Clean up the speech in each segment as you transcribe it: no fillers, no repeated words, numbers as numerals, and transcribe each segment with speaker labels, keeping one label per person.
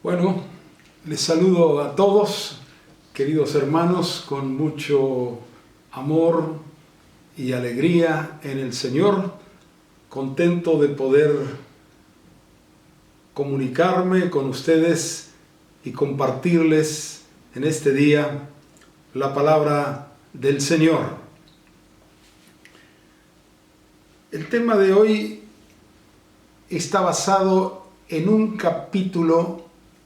Speaker 1: Bueno, les saludo a todos, queridos hermanos, con mucho amor y alegría en el Señor, contento de poder comunicarme con ustedes y compartirles en este día la palabra del Señor. El tema de hoy está basado en un capítulo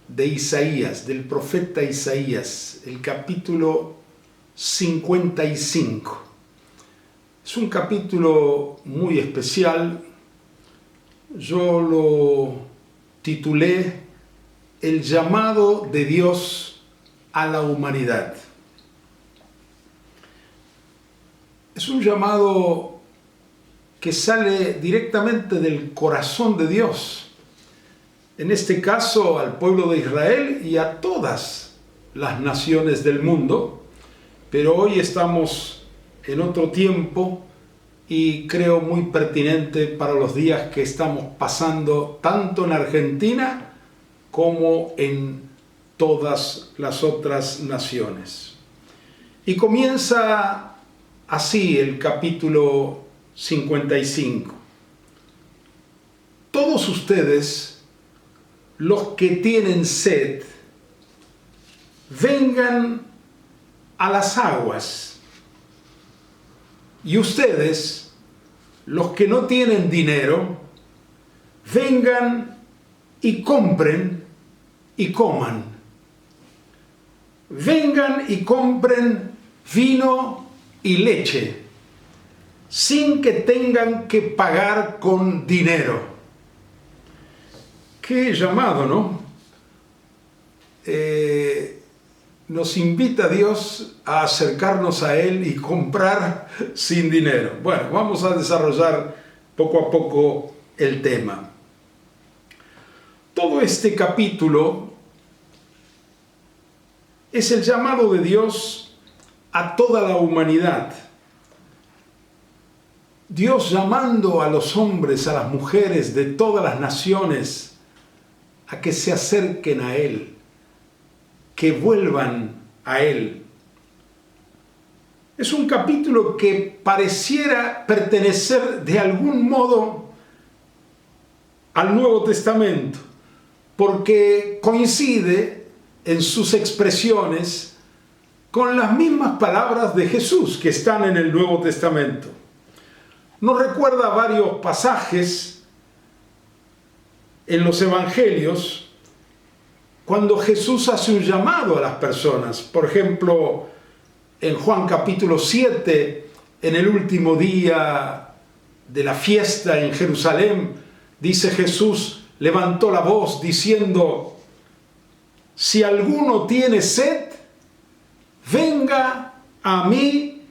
Speaker 1: de Isaías, del profeta Isaías, el capítulo 55. Es un capítulo muy especial. Yo lo titulé El llamado de Dios a la humanidad. Es un llamado que sale directamente del corazón de Dios, en este caso al pueblo de Israel y a todas las naciones del mundo, pero hoy estamos en otro tiempo y creo muy pertinente para los días que estamos pasando tanto en Argentina como en todas las otras naciones. Y comienza así el capítulo 55. Todos ustedes, los que tienen sed, vengan a las aguas. Y ustedes, los que no tienen dinero, vengan y compren y coman. Vengan y compren vino y leche, sin que tengan que pagar con dinero. Qué llamado, ¿no? Nos invita Dios a acercarnos a Él y comprar sin dinero. Bueno, vamos a desarrollar poco a poco el tema. Todo este capítulo es el llamado de Dios a toda la humanidad. Dios llamando a los hombres, a las mujeres de todas las naciones, a que se acerquen a Él, que vuelvan a Él. Es un capítulo que pareciera pertenecer de algún modo al Nuevo Testamento, porque coincide en sus expresiones con las mismas palabras de Jesús que están en el Nuevo Testamento. Nos recuerda varios pasajes en los evangelios cuando Jesús hace un llamado a las personas. Por ejemplo, en Juan capítulo 7, en el último día de la fiesta en Jerusalén, dice Jesús, levantó la voz diciendo: si alguno tiene sed, venga a mí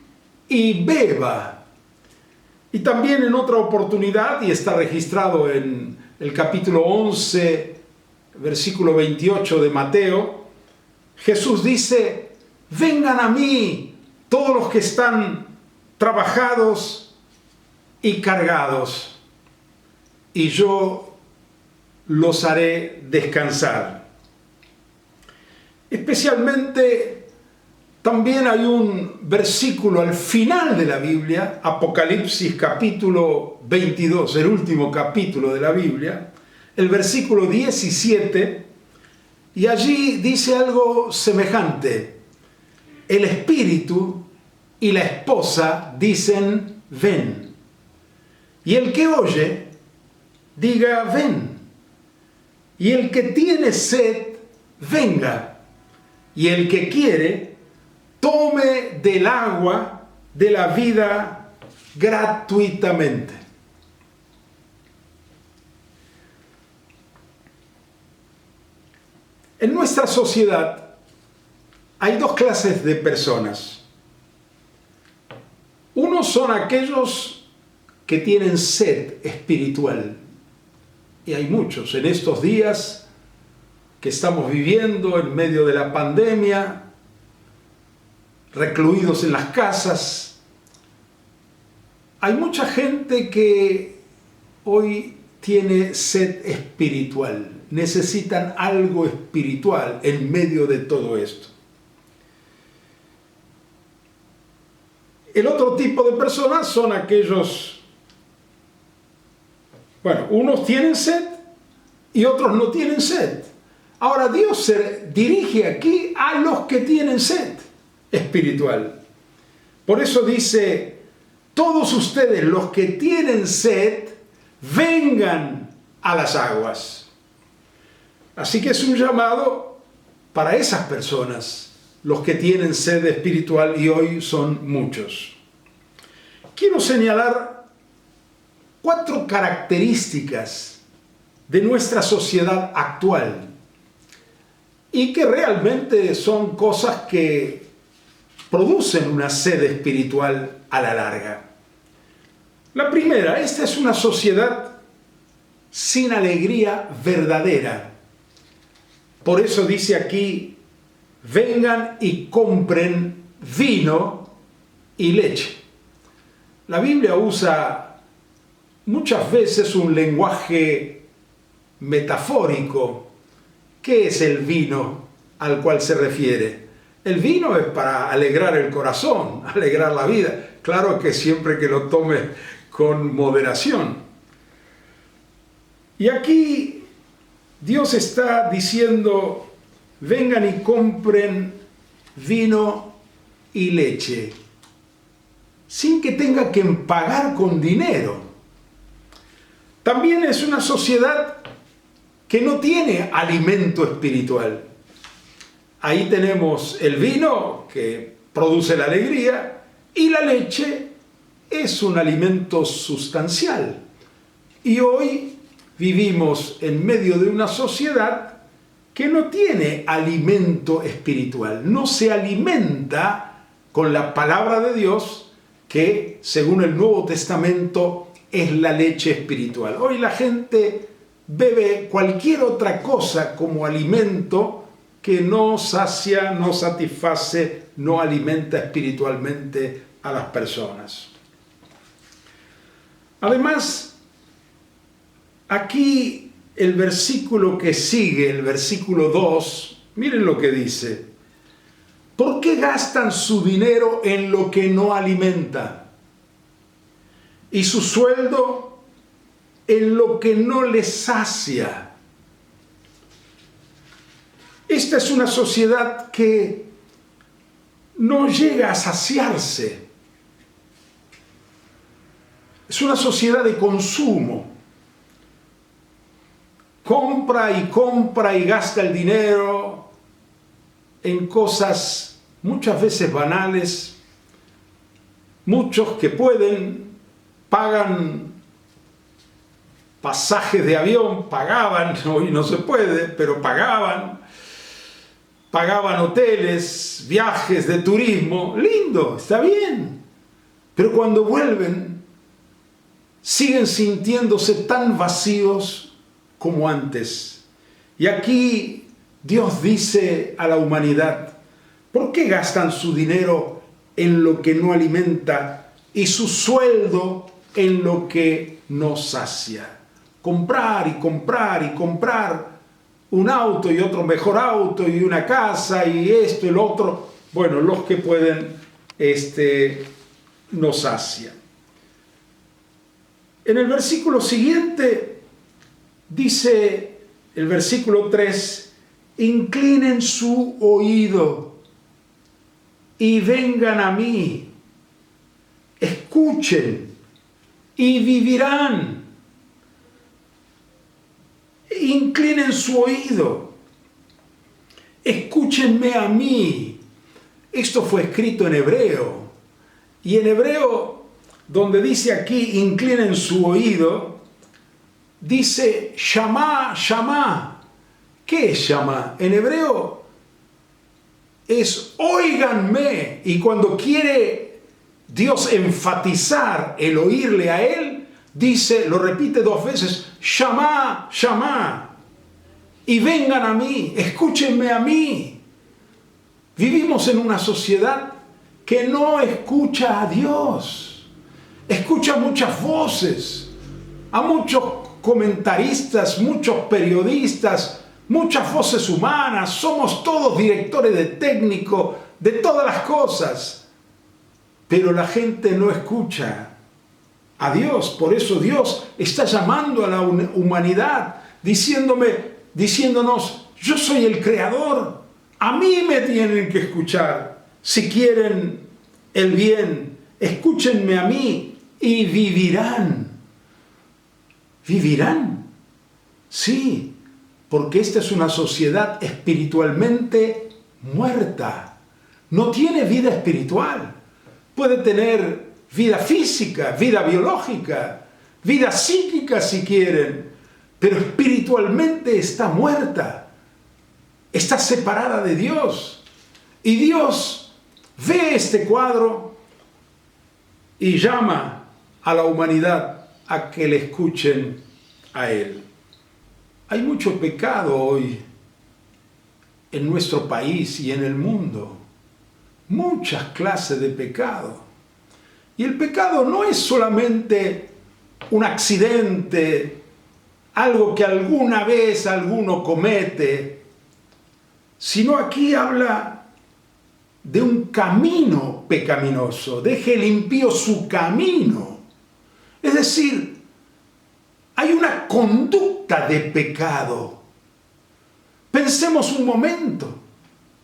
Speaker 1: y beba. Y también en otra oportunidad, y está registrado en el capítulo 11, versículo 28 de Mateo, Jesús dice: vengan a mí todos los que están trabajados y cargados, y yo los haré descansar. Especialmente también hay un versículo al final de la Biblia, Apocalipsis capítulo 22, el último capítulo de la Biblia, el versículo 17, y allí dice algo semejante. El Espíritu y la esposa dicen: ven. Y el que oye, diga: ven. Y el que tiene sed, venga. Y el que quiere, tome del agua de la vida gratuitamente. En nuestra sociedad hay dos clases de personas. Unos son aquellos que tienen sed espiritual. Y hay muchos en estos días que estamos viviendo en medio de la pandemia, recluidos en las casas. Hay mucha gente que hoy tiene sed espiritual necesitan algo espiritual en medio de todo esto. El otro tipo de personas son aquellos, bueno, unos tienen sed y otros no tienen sed. Ahora Dios se dirige aquí a los que tienen sed espiritual. Por eso dice, todos ustedes los que tienen sed, vengan a las aguas. Así que es un llamado para esas personas, los que tienen sed espiritual, y hoy son muchos. Quiero señalar 4 características de nuestra sociedad actual y que realmente son cosas que producen una sed espiritual a la larga. La primera, esta es una sociedad sin alegría verdadera. Por eso dice aquí, vengan y compren vino y leche. La Biblia usa muchas veces un lenguaje metafórico. ¿Qué es el vino al cual se refiere? El vino es para alegrar el corazón, alegrar la vida. Claro que siempre que lo tome con moderación. Y aquí Dios está diciendo, vengan y compren vino y leche, sin que tenga que pagar con dinero. También es una sociedad que no tiene alimento espiritual. Ahí tenemos el vino, que produce la alegría, y la leche es un alimento sustancial. Y hoy vivimos en medio de una sociedad que no tiene alimento espiritual, no se alimenta con la palabra de Dios, que según el Nuevo Testamento es la leche espiritual. Hoy la gente bebe cualquier otra cosa como alimento que no sacia, no satisface, no alimenta espiritualmente a las personas. Además, aquí el versículo que sigue, el versículo 2, miren lo que dice. ¿Por qué gastan su dinero en lo que no alimenta? Y su sueldo en lo que no les sacia. Esta es una sociedad que no llega a saciarse. Es una sociedad de consumo. Compra y gasta el dinero en cosas muchas veces banales. Muchos que pueden, pagan pasajes de avión, pagaban, hoy no se puede, pero pagaban hoteles, viajes de turismo, lindo, está bien, pero cuando vuelven siguen sintiéndose tan vacíos como antes. Y aquí Dios dice a la humanidad, ¿por qué gastan su dinero en lo que no alimenta y su sueldo en lo que no sacia? Comprar y comprar y comprar un auto y otro mejor auto y una casa y esto y lo otro. Bueno, los que pueden, no sacian. En el versículo siguiente dice el versículo 3, inclinen su oído y vengan a mí, escuchen y vivirán. Inclinen su oído, escúchenme a mí. Esto fue escrito en hebreo, y en hebreo, donde dice aquí, inclinen su oído, dice Shama, Shama. ¿Qué es Shama? En hebreo es óiganme, y cuando quiere Dios enfatizar el oírle a Él, dice, lo repite 2 veces, Shama, Shama, y vengan a mí, escúchenme a mí. Vivimos en una sociedad que no escucha a Dios, escucha muchas voces, a muchos comentaristas, muchos periodistas, muchas voces humanas, somos todos directores de técnico, de todas las cosas. Pero la gente no escucha a Dios. Por eso Dios está llamando a la humanidad, diciéndonos, yo soy el creador, a mí me tienen que escuchar. Si quieren el bien, escúchenme a mí y vivirán. ¿Vivirán? Sí, porque esta es una sociedad espiritualmente muerta. No tiene vida espiritual. Puede tener vida física, vida biológica, vida psíquica si quieren, pero espiritualmente está muerta. Está separada de Dios. Y Dios ve este cuadro y llama a la humanidad a que le escuchen a Él. Hay mucho pecado hoy en nuestro país y en el mundo. Muchas clases de pecado. Y el pecado no es solamente un accidente, algo que alguna vez alguno comete, sino aquí habla de un camino pecaminoso. Deje el impío su camino. Es decir, hay una conducta de pecado. Pensemos un momento,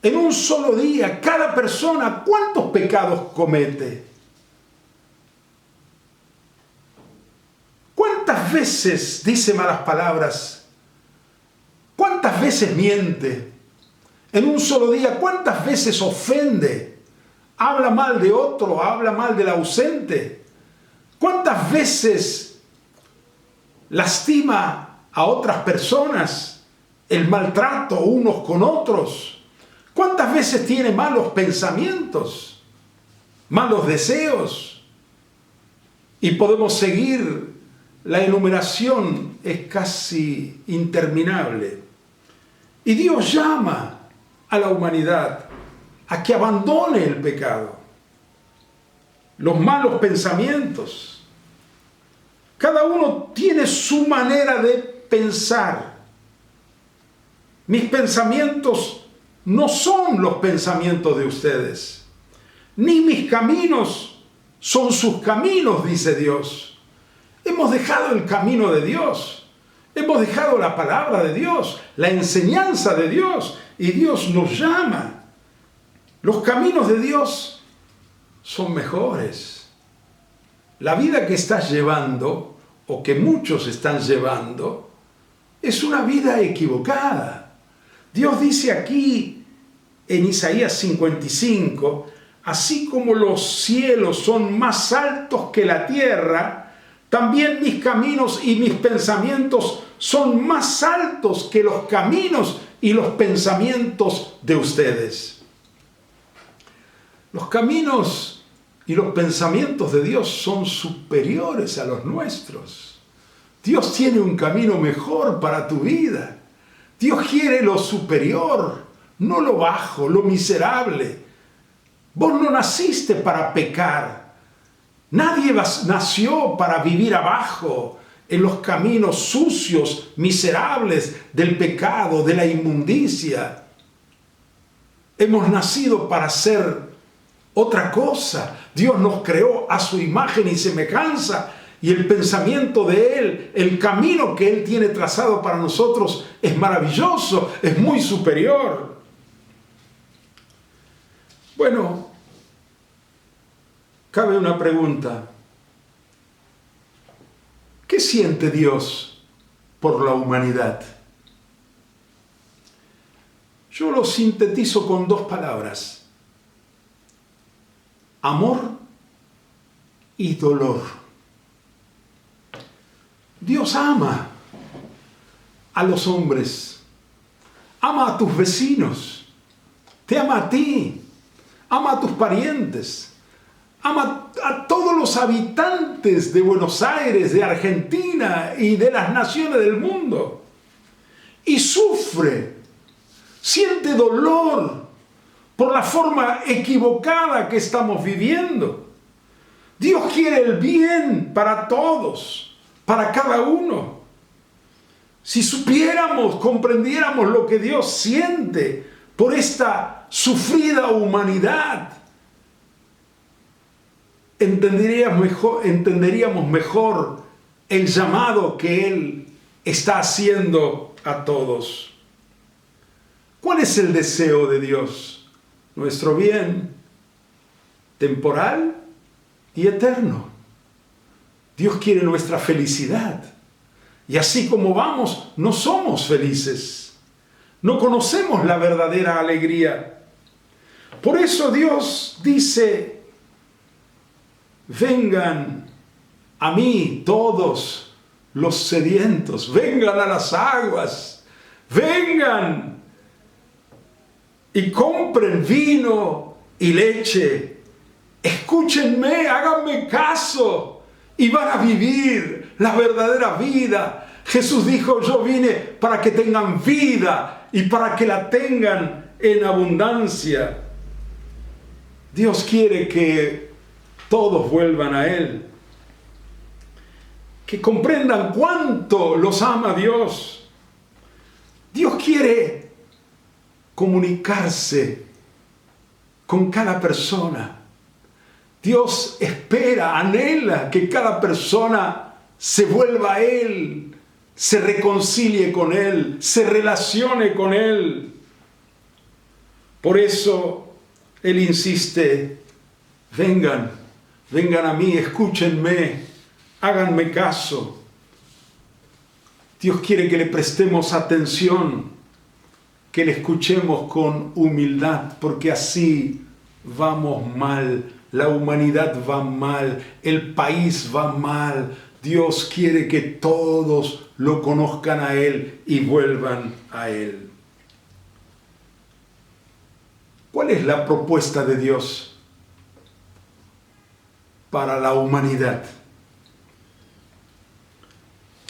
Speaker 1: en un solo día, cada persona, ¿cuántos pecados comete? ¿Cuántas veces dice malas palabras? ¿Cuántas veces miente? En un solo día, ¿cuántas veces ofende? Habla mal de otro, habla mal del ausente. ¿Cuántas veces lastima a otras personas? El maltrato unos con otros. ¿Cuántas veces tiene malos pensamientos? Malos deseos. Y podemos seguir, la enumeración es casi interminable. Y Dios llama a la humanidad a que abandone el pecado, los malos pensamientos. Cada uno tiene su manera de pensar. Mis pensamientos no son los pensamientos de ustedes, ni mis caminos son sus caminos, dice Dios. Hemos dejado el camino de Dios, hemos dejado la palabra de Dios, la enseñanza de Dios, y Dios nos llama. Los caminos de Dios son mejores. La vida que estás llevando, o que muchos están llevando, es una vida equivocada. Dios dice aquí en Isaías 55, así como los cielos son más altos que la tierra, también mis caminos y mis pensamientos son más altos que los caminos y los pensamientos de ustedes. Los caminos y los pensamientos de Dios son superiores a los nuestros. Dios tiene un camino mejor para tu vida. Dios quiere lo superior, no lo bajo, lo miserable. Vos no naciste para pecar. Nadie nació para vivir abajo, en los caminos sucios, miserables del pecado, de la inmundicia. Hemos nacido para ser otra cosa. Dios nos creó a su imagen y semejanza, y el pensamiento de Él, el camino que Él tiene trazado para nosotros es maravilloso, es muy superior. Bueno, cabe una pregunta. ¿Qué siente Dios por la humanidad? Yo lo sintetizo con dos palabras: amor y dolor. Dios ama a los hombres, ama a tus vecinos, te ama a ti, ama a tus parientes, ama a todos los habitantes de Buenos Aires, de Argentina y de las naciones del mundo. Y sufre, siente dolor por la forma equivocada que estamos viviendo. Dios quiere el bien para todos, para cada uno. Si supiéramos, comprendiéramos lo que Dios siente por esta sufrida humanidad, entenderíamos mejor el llamado que Él está haciendo a todos. ¿Cuál es el deseo de Dios? Nuestro bien temporal y eterno. Dios quiere nuestra felicidad. Y así como vamos, no somos felices. No conocemos la verdadera alegría. Por eso Dios dice: vengan a mí todos los sedientos, vengan a las aguas, vengan y compren vino y leche. Escúchenme, háganme caso y van a vivir la verdadera vida. Jesús dijo: yo vine para que tengan vida y para que la tengan en abundancia. Dios quiere que todos vuelvan a Él, que comprendan cuánto los ama Dios. Dios quiere comunicarse con cada persona. Dios espera, anhela que cada persona se vuelva a Él, se reconcilie con Él, se relacione con Él. Por eso Él insiste: vengan a mí, escúchenme, háganme caso. Dios quiere que le prestemos atención, que le escuchemos con humildad, porque así vamos mal, la humanidad va mal, el país va mal. Dios quiere que todos lo conozcan a Él y vuelvan a Él. ¿Cuál es la propuesta de Dios para la humanidad?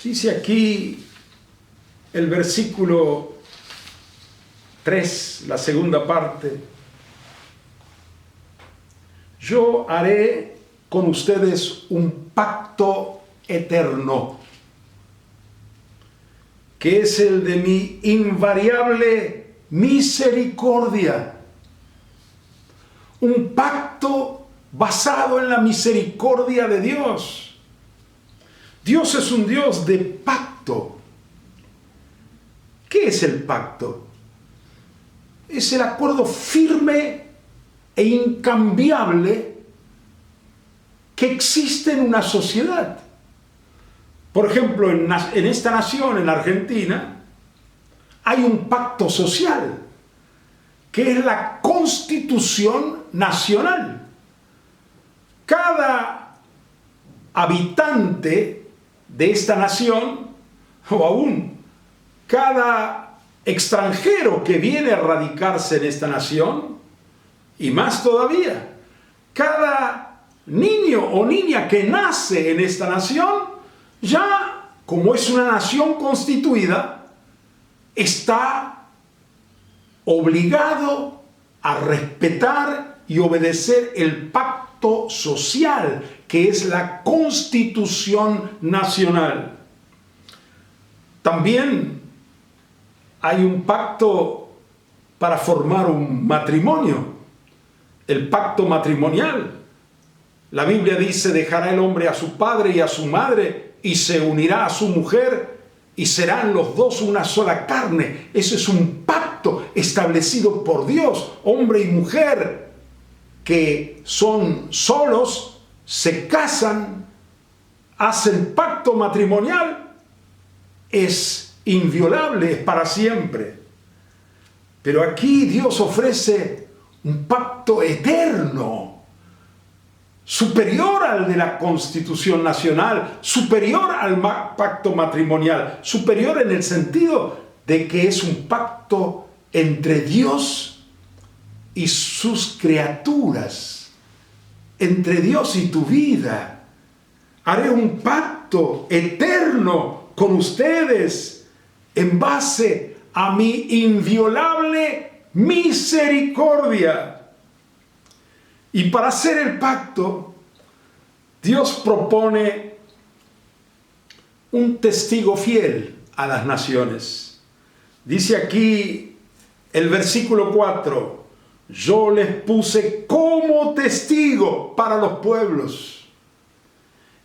Speaker 1: Dice aquí el versículo 3, la segunda parte: yo haré con ustedes un pacto eterno, que es el de mi invariable misericordia. Un pacto basado en la misericordia de Dios. Dios es un Dios de pacto. ¿Qué es el pacto? Es el acuerdo firme e incambiable que existe en una sociedad. Por ejemplo, en esta nación, en Argentina, hay un pacto social, que es la Constitución Nacional. Cada habitante de esta nación, o aún cada extranjero que viene a radicarse en esta nación, y más todavía, cada niño o niña que nace en esta nación, ya como es una nación constituida, está obligado a respetar y obedecer el pacto social, que es la Constitución Nacional. También hay un pacto para formar un matrimonio, el pacto matrimonial. La Biblia dice: dejará el hombre a su padre y a su madre y se unirá a su mujer y serán los dos una sola carne. Ese es un pacto establecido por Dios. Hombre y mujer que son solos, se casan, hacen pacto matrimonial, es inviolable, es para siempre. Pero aquí Dios ofrece un pacto eterno, superior al de la Constitución Nacional, superior al pacto matrimonial, superior en el sentido de que es un pacto entre Dios y sus criaturas, entre Dios y tu vida. Haré un pacto eterno con ustedes en base a mi inviolable misericordia. Y para hacer el pacto, Dios propone un testigo fiel, a las naciones. Dice aquí el versículo 4, yo les puse como testigo para los pueblos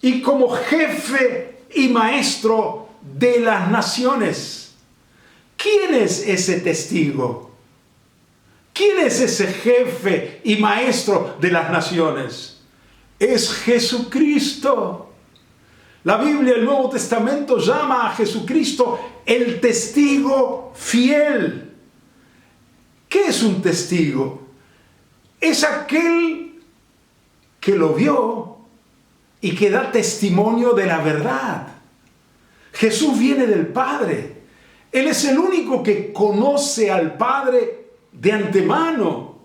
Speaker 1: y como jefe y maestro de las naciones. ¿Quién es ese testigo? ¿Quién es ese jefe y maestro de las naciones? Es Jesucristo. La Biblia, el Nuevo Testamento, llama a Jesucristo el testigo fiel. ¿Qué es un testigo? Es aquel que lo vio y que da testimonio de la verdad. Jesús viene del Padre. Él es el único que conoce al Padre de antemano.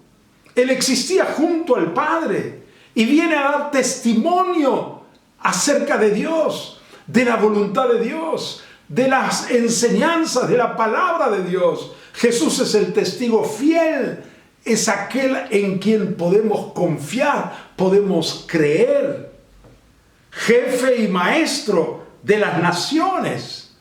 Speaker 1: Él existía junto al Padre y viene a dar testimonio acerca de Dios, de la voluntad de Dios, de las enseñanzas de la palabra de Dios. Jesús es el testigo fiel, es aquel en quien podemos confiar, podemos creer. Jefe y maestro de las naciones.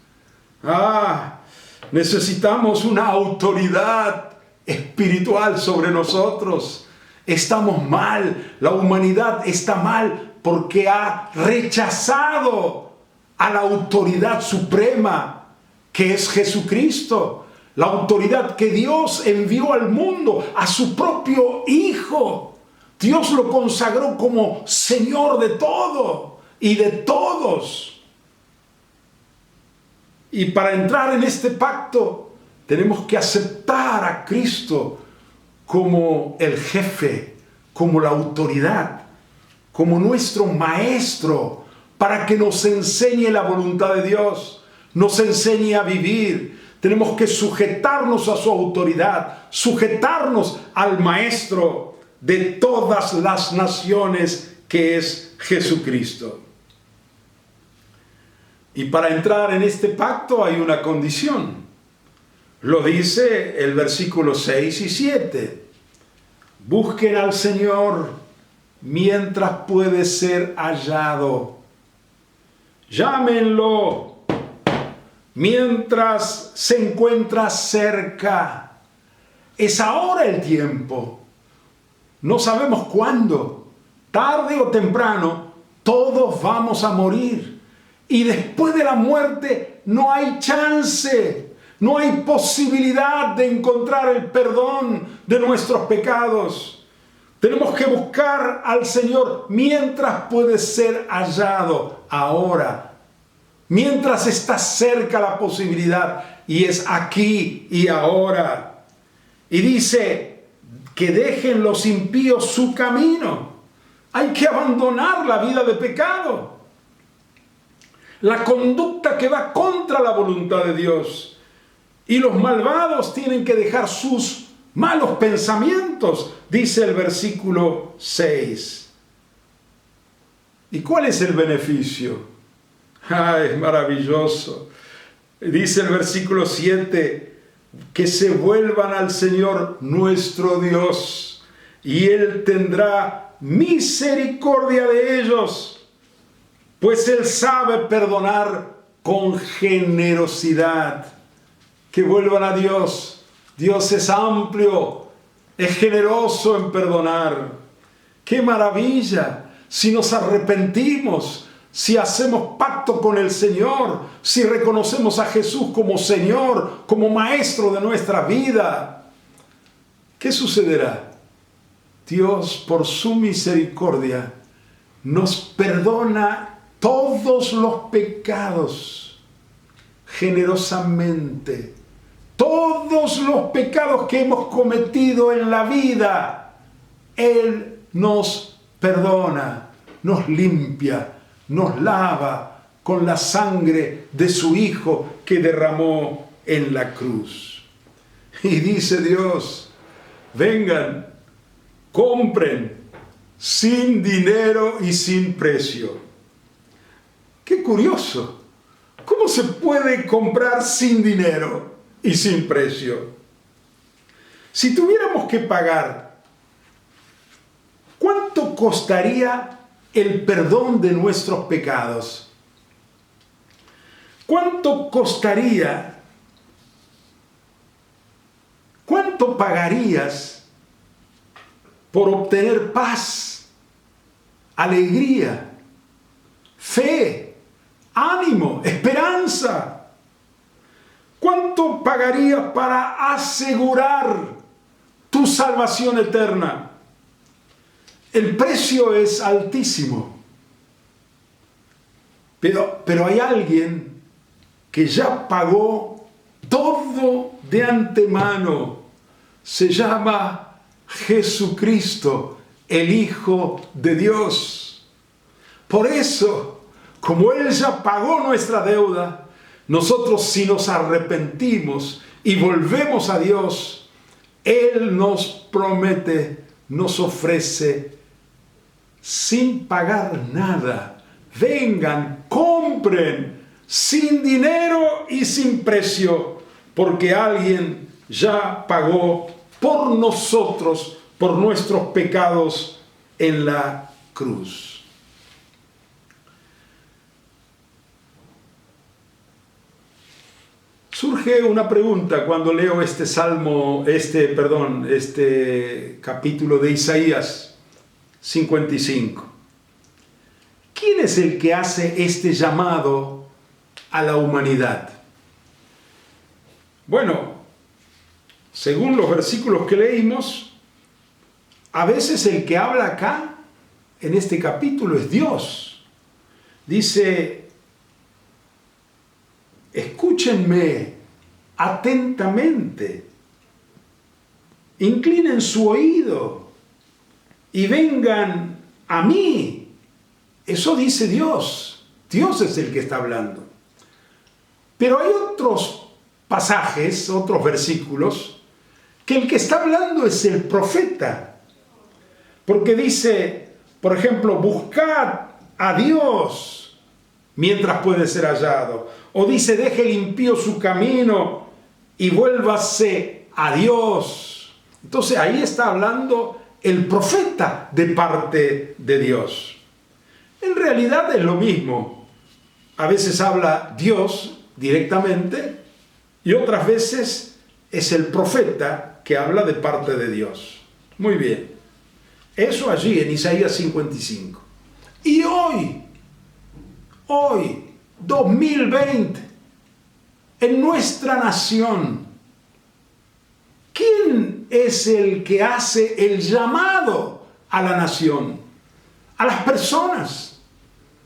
Speaker 1: Necesitamos una autoridad espiritual sobre nosotros. Estamos mal, la humanidad está mal porque ha rechazado a la autoridad suprema que es Jesucristo, la autoridad que Dios envió al mundo, a su propio Hijo. Dios lo consagró como Señor de todo y de todos. Y para entrar en este pacto tenemos que aceptar a Cristo como el jefe, como la autoridad, como nuestro maestro, para que nos enseñe la voluntad de Dios, nos enseñe a vivir. Tenemos que sujetarnos a su autoridad, sujetarnos al maestro de todas las naciones, que es Jesucristo. Y para entrar en este pacto hay una condición. Lo dice el versículo 6 y 7. Busquen al Señor mientras puede ser hallado. Llámenlo mientras se encuentra cerca. Es ahora el tiempo. No sabemos cuándo. Tarde o temprano, todos vamos a morir. Y después de la muerte no hay chance. No hay posibilidad de encontrar el perdón de nuestros pecados. Tenemos que buscar al Señor mientras puede ser hallado, ahora. Mientras está cerca la posibilidad, y es aquí y ahora. Y dice que dejen los impíos su camino. Hay que abandonar la vida de pecado, la conducta que va contra la voluntad de Dios. Y los malvados tienen que dejar sus malos pensamientos, dice el versículo 6. ¿Y cuál es el beneficio? Es maravilloso. Dice el versículo 7, que se vuelvan al Señor nuestro Dios, y Él tendrá misericordia de ellos, pues Él sabe perdonar con generosidad. Que vuelvan a Dios. Dios es amplio, es generoso en perdonar. ¡Qué maravilla! Si nos arrepentimos, si hacemos pacto con el Señor, si reconocemos a Jesús como Señor, como Maestro de nuestra vida, ¿qué sucederá? Dios, por su misericordia, nos perdona todos los pecados generosamente. Todos los pecados que hemos cometido en la vida, Él nos perdona, nos limpia, nos lava con la sangre de su Hijo que derramó en la cruz. Y dice Dios, vengan, compren sin dinero y sin precio. ¡Qué curioso! ¿Cómo se puede comprar sin dinero y sin precio? Si tuviéramos que pagar, ¿cuánto costaría el perdón de nuestros pecados? ¿Cuánto costaría? ¿Cuánto pagarías por obtener paz, alegría, fe, ánimo, esperanza? ¿Cuánto pagarías para asegurar tu salvación eterna? El precio es altísimo. Pero hay alguien que ya pagó todo de antemano. Se llama Jesucristo, el Hijo de Dios. Por eso, como Él ya pagó nuestra deuda, nosotros, si nos arrepentimos y volvemos a Dios, Él nos promete, nos ofrece, sin pagar nada: vengan, compren, sin dinero y sin precio, porque alguien ya pagó por nosotros, por nuestros pecados en la cruz. Surge una pregunta cuando leo este capítulo de Isaías 55. ¿Quién es el que hace este llamado a la humanidad? Bueno, según los versículos que leímos, a veces el que habla acá, en este capítulo, es Dios. Dice: escúchenme atentamente, inclinen su oído y vengan a mí. Eso dice Dios. Dios es el que está hablando. Pero hay otros pasajes, otros versículos, que el que está hablando es el profeta. Porque dice, por ejemplo, buscad a Dios mientras puede ser hallado. O dice, deje el impío su camino y vuélvase a Dios. Entonces ahí está hablando el profeta de parte de Dios. En realidad es lo mismo. A veces habla Dios directamente y otras veces es el profeta que habla de parte de Dios. Muy bien. Eso allí en Isaías 55. Y hoy, 2020, en nuestra nación, ¿quién es el que hace el llamado a la nación? A las personas,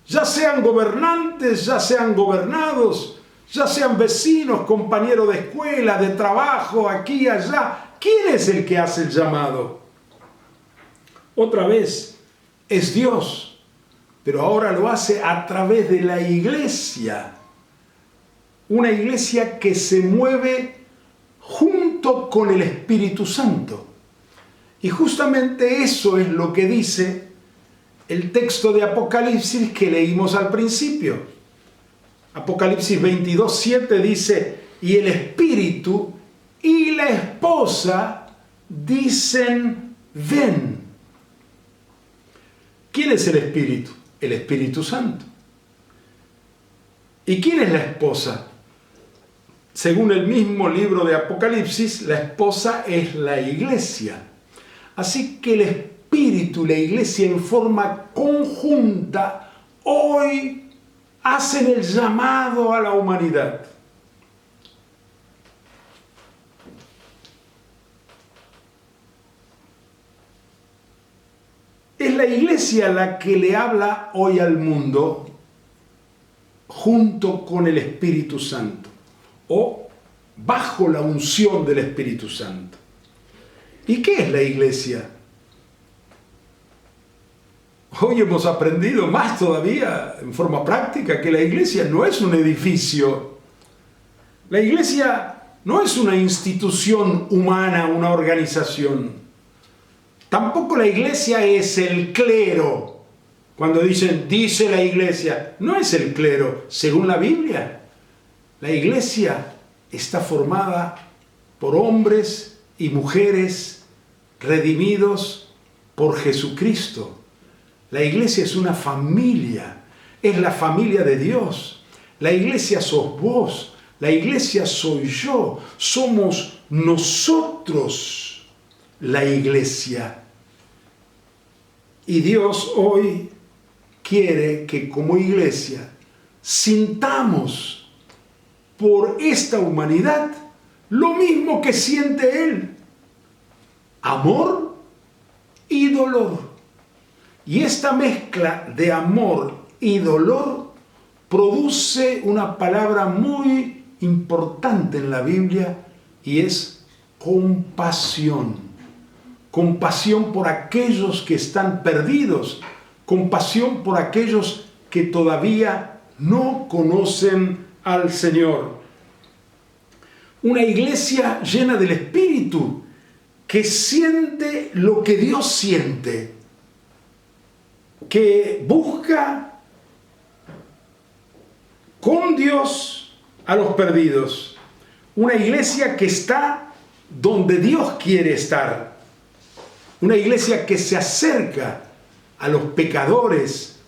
Speaker 1: ya sean gobernantes, ya sean gobernados, ya sean vecinos, compañeros de escuela, de trabajo, aquí y allá. ¿Quién es el que hace el llamado? Otra vez, es Dios, pero ahora lo hace a través de la iglesia. Una iglesia que se mueve junto con el Espíritu Santo. Y justamente eso es lo que dice el texto de Apocalipsis que leímos al principio. Apocalipsis 22:7 dice: y el Espíritu y la esposa dicen: ven. ¿Quién es el Espíritu? El Espíritu Santo. ¿Y quién es la esposa? Según el mismo libro de Apocalipsis, la esposa es la iglesia. Así que el Espíritu y la iglesia en forma conjunta hoy hacen el llamado a la humanidad. Es la iglesia la que le habla hoy al mundo junto con el Espíritu Santo o bajo la unción del Espíritu Santo. ¿Y qué es la iglesia? Hoy hemos aprendido más todavía en forma práctica que la iglesia no es un edificio. La iglesia no es una institución humana, una organización. Tampoco la iglesia es el clero. Cuando dicen, dice la iglesia, no es el clero. Según la Biblia, la iglesia está formada por hombres y mujeres redimidos por Jesucristo. La iglesia es una familia, es la familia de Dios. La iglesia sos vos, la iglesia soy yo, somos nosotros la iglesia. Y Dios hoy quiere que como iglesia sintamos por esta humanidad lo mismo que siente Él: amor y dolor. Y esta mezcla de amor y dolor produce una palabra muy importante en la Biblia, y es compasión. Compasión por aquellos que están perdidos, compasión por aquellos que todavía no conocen al Señor. Una iglesia llena del Espíritu, que siente lo que Dios siente, que busca con Dios a los perdidos. Una iglesia que está donde Dios quiere estar. Una iglesia que se acerca a los pecadores,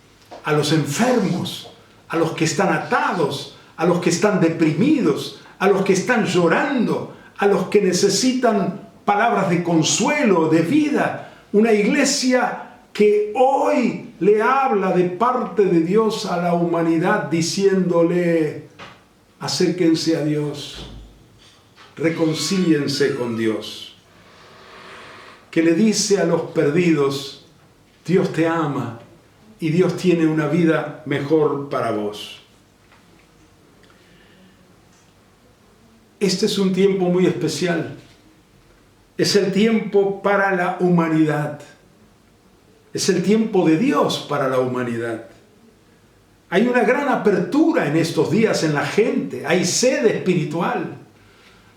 Speaker 1: a los enfermos, a los que están atados, a los que están deprimidos, a los que están llorando, a los que necesitan palabras de consuelo, de vida. Una iglesia que hoy le habla de parte de Dios a la humanidad, diciéndole: acérquense a Dios, reconcíliense con Dios. Que le dice a los perdidos: Dios te ama y Dios tiene una vida mejor para vos. Este es un tiempo muy especial. Es el tiempo para la humanidad. Es el tiempo de Dios para la humanidad. Hay una gran apertura en estos días en la gente. Hay sed espiritual.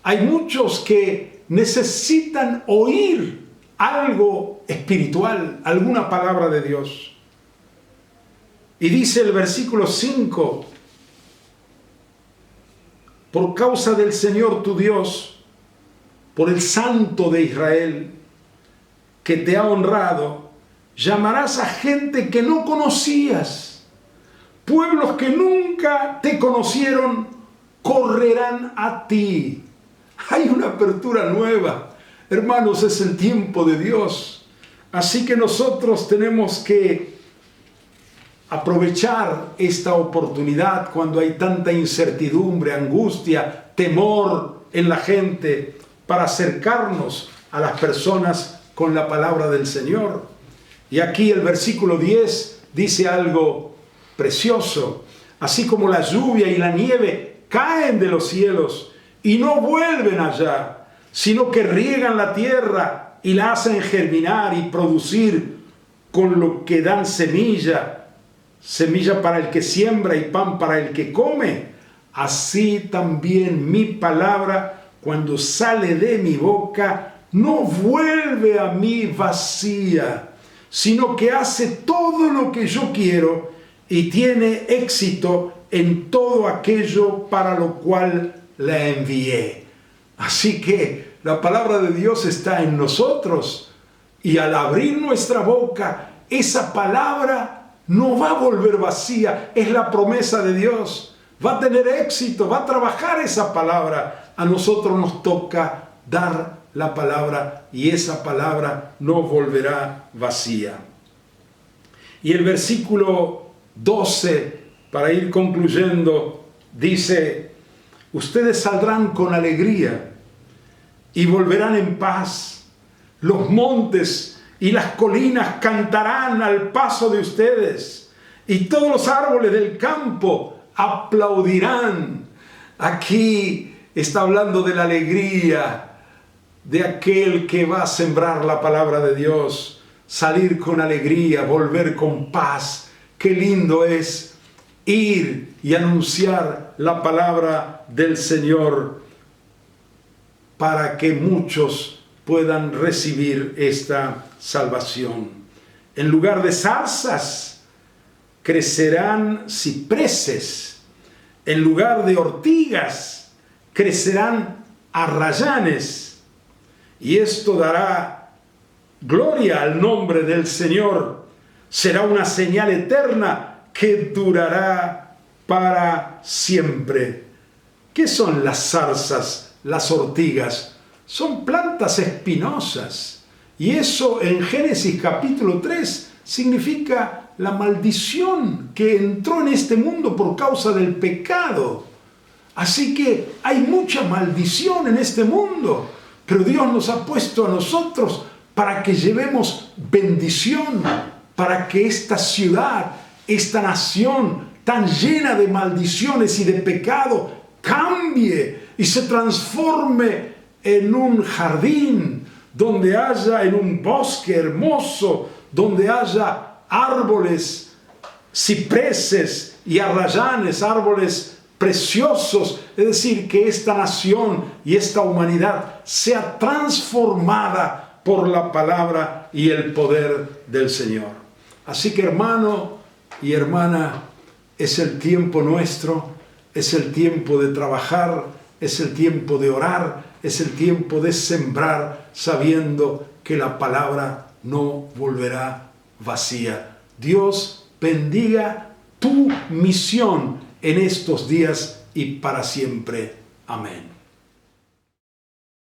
Speaker 1: Hay muchos que necesitan oír algo espiritual, alguna palabra de Dios. Y dice el versículo 5: por causa del Señor tu Dios, por el Santo de Israel, que te ha honrado, llamarás a gente que no conocías. Pueblos que nunca te conocieron correrán a ti. Hay una apertura nueva. Hermanos, es el tiempo de Dios. Así que nosotros tenemos que aprovechar esta oportunidad cuando hay tanta incertidumbre, angustia, temor en la gente, para acercarnos a las personas con la palabra del Señor. Y aquí el versículo 10 dice algo precioso: así como la lluvia y la nieve caen de los cielos y no vuelven allá, sino que riegan la tierra y la hacen germinar y producir, con lo que dan semilla para el que siembra y pan para el que come, así también mi palabra, cuando sale de mi boca, no vuelve a mí vacía, sino que hace todo lo que yo quiero y tiene éxito en todo aquello para lo cual la envié. Así que la palabra de Dios está en nosotros, y al abrir nuestra boca, esa palabra no va a volver vacía. Es la promesa de Dios. Va a tener éxito, va a trabajar esa palabra. A nosotros nos toca dar la palabra, y esa palabra no volverá vacía. Y el versículo 12, para ir concluyendo, dice: ustedes saldrán con alegría y volverán en paz. Los montes y las colinas cantarán al paso de ustedes, y todos los árboles del campo aplaudirán. Aquí está hablando de la alegría de aquel que va a sembrar la palabra de Dios, salir con alegría, volver con paz. Qué lindo es ir y anunciar la palabra del Señor para que muchos puedan recibir esta salvación. En lugar de zarzas crecerán cipreses, en lugar de ortigas crecerán arrayanes, y esto dará gloria al nombre del Señor. Será una señal eterna que durará para siempre. ¿Qué son las zarzas, las ortigas? Son plantas espinosas. Y eso en Génesis capítulo 3 significa la maldición que entró en este mundo por causa del pecado. Así que hay mucha maldición en este mundo, pero Dios nos ha puesto a nosotros para que llevemos bendición, para que esta ciudad, esta nación tan llena de maldiciones y de pecado cambie y se transforme en un jardín donde haya, en un bosque hermoso, donde haya árboles, cipreses y arrayanes, árboles preciosos. Es decir, que esta nación y esta humanidad sea transformada por la palabra y el poder del Señor. Así que, hermano y hermana, es el tiempo nuestro, es el tiempo de trabajar, es el tiempo de orar, es el tiempo de sembrar, sabiendo que la palabra no volverá vacía. Dios bendiga tu misión en estos días y para siempre. Amén.